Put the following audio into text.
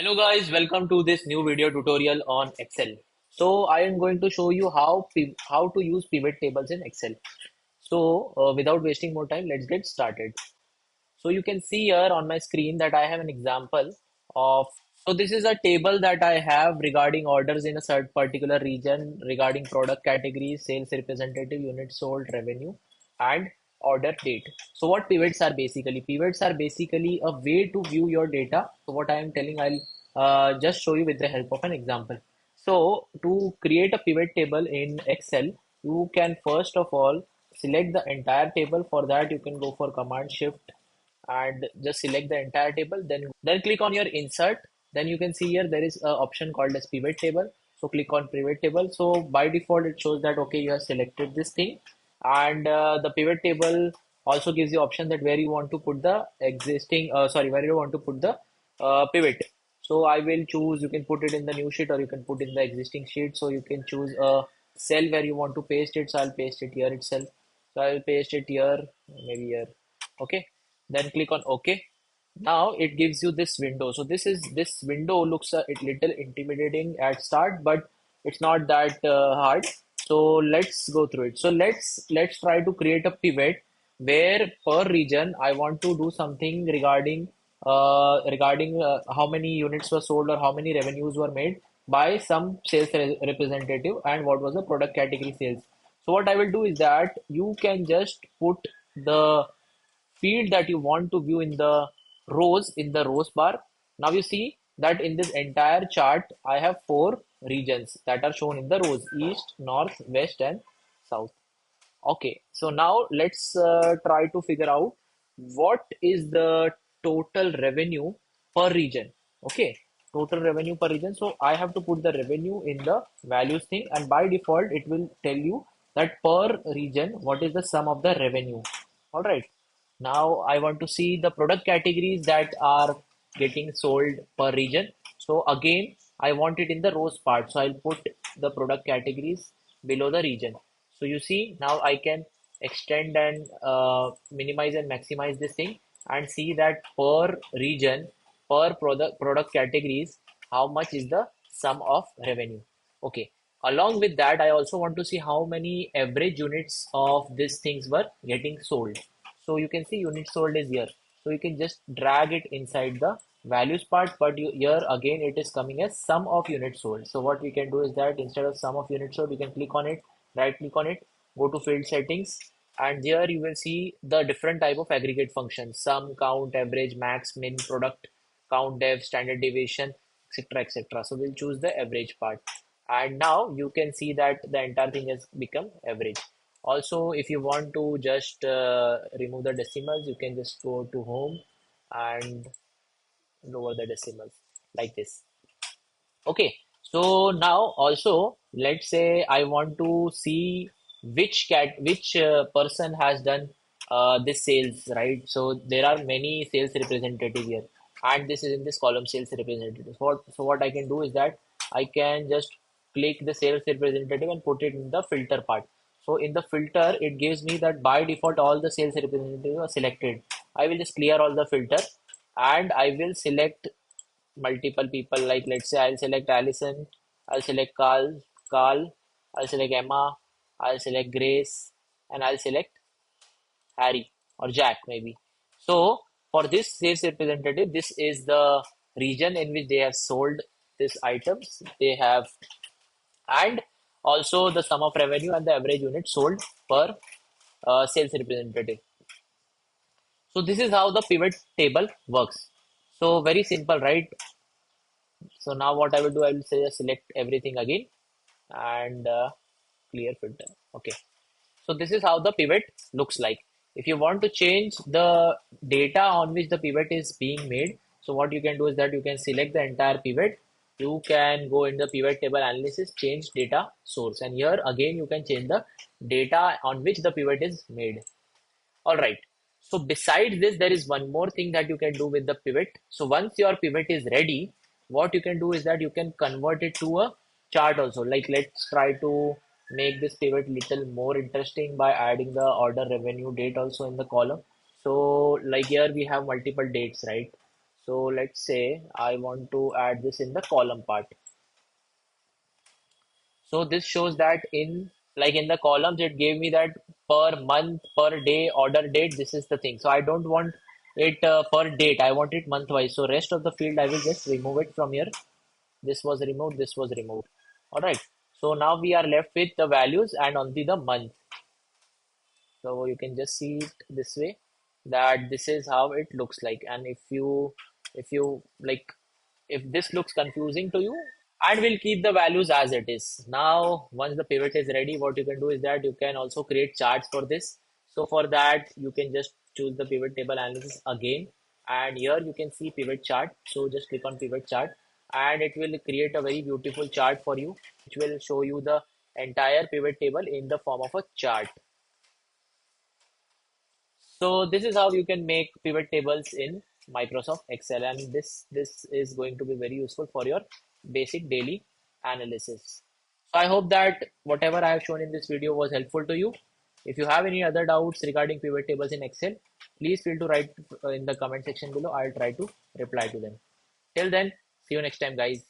Hello guys, welcome to this new video tutorial on Excel. So I am going to show you how to use pivot tables in Excel. So without wasting more time, let's get started. So you can see here on my screen that I have an example of, so this is a table that I have regarding orders in a certain particular region, regarding product categories, sales representative, units sold, revenue, and order date. So what pivots are basically? Pivots are basically a way to view your data. So what I am telling, I'll just show you with the help of an example. So to create a pivot table in Excel, you can first of all select the entire table. For that, you can go for Command Shift and just select the entire table, then click on your insert. Then you can see here there is an option called as pivot table. So click on pivot table. So by default it shows that okay, you have selected this thing, and the pivot table also gives you option that where you want to put the where you want to put the pivot. So I will choose, you can put it in the new sheet or you can put in the existing sheet. So you can choose a cell where you want to paste it. So I'll paste it here itself. So I will paste it here, maybe here. Okay, then click on OK. Now it gives you this window. So this window looks a little intimidating at start, but it's not that hard. So let's go through it. So let's try to create a pivot where per region I want to do something regarding how many units were sold or how many revenues were made by some sales representative and what was the product category sales. So what I will do is that you can just put the field that you want to view in the rows bar. Now you see that in this entire chart, I have four regions that are shown in the rows: east, north, west, and south. Okay, so now let's try to figure out what is the total revenue per region. Okay, total revenue per region. So I have to put the revenue in the values thing, and by default, it will tell you that per region what is the sum of the revenue. All right. Now I want to see the product categories that are getting sold per region. So again, I want it in the rows part. So I'll put the product categories below the region. So you see now I can extend and minimize and maximize this thing and see that per region, per product categories, how much is the sum of revenue. Okay. Along with that, I also want to see how many average units of these things were getting sold. So you can see units sold is here. So you can just drag it inside the values part, but here again it is coming as sum of units sold. So what we can do is that instead of sum of units sold, we can click on it, right click on it, go to field settings, and here you will see the different type of aggregate functions: sum, count, average, max, min, product, count, dev, standard deviation, etc., etc. So we'll choose the average part, and now you can see that the entire thing has become average. Also, if you want to just remove the decimals, you can just go to home and lower the decimals like this. Okay, so now also let's say I want to see which person has done this sales, right? So there are many sales representative here, and this is in this column sales representative. So what I can do is that I can just click the sales representative and put it in the filter part. So in the filter, it gives me that by default all the sales representatives are selected. I will just clear all the filter and I will select multiple people. Like let's say I'll select Allison, I'll select Carl, I'll select Emma, I'll select Grace, and I'll select Harry or Jack maybe. So for this sales representative, this is the region in which they have sold these items. They have, and also the sum of revenue and the average unit sold per sales representative. So this is how the pivot table works. So very simple, right? So now what I will do, I will say select everything again and clear filter. Okay. So this is how the pivot looks like. If you want to change the data on which the pivot is being made, so what you can do is that you can select the entire pivot. You can go in the pivot table analysis, change data source, and here again you can change the data on which the pivot is made. All right. So besides this, there is one more thing that you can do with the pivot. So once your pivot is ready, what you can do is that you can convert it to a chart also. Like let's try to make this pivot little more interesting by adding the order revenue date also in the column. So like here we have multiple dates, right? So let's say I want to add this in the column part. So this shows that in the columns it gave me that per month, per day, order date. This is the thing. So I don't want it per date. I want it month wise. So rest of the field I will just remove it from here. This was removed. This was removed. All right. So now we are left with the values and only the month. So you can just see it this way that this is how it looks like. And if you like if this looks confusing to you, and we'll keep the values as it is. Now, once the pivot is ready, what you can do is that you can also create charts for this. So for that, you can just choose the pivot table analysis again. And here you can see pivot chart. So just click on pivot chart and it will create a very beautiful chart for you, which will show you the entire pivot table in the form of a chart. So this is how you can make pivot tables in Microsoft Excel, and this is going to be very useful for your basic daily analysis. So I hope that whatever I have shown in this video was helpful to you. If you have any other doubts regarding pivot tables in Excel, please feel to write in the comment section below. I'll try to reply to them. Till then, see you next time, guys.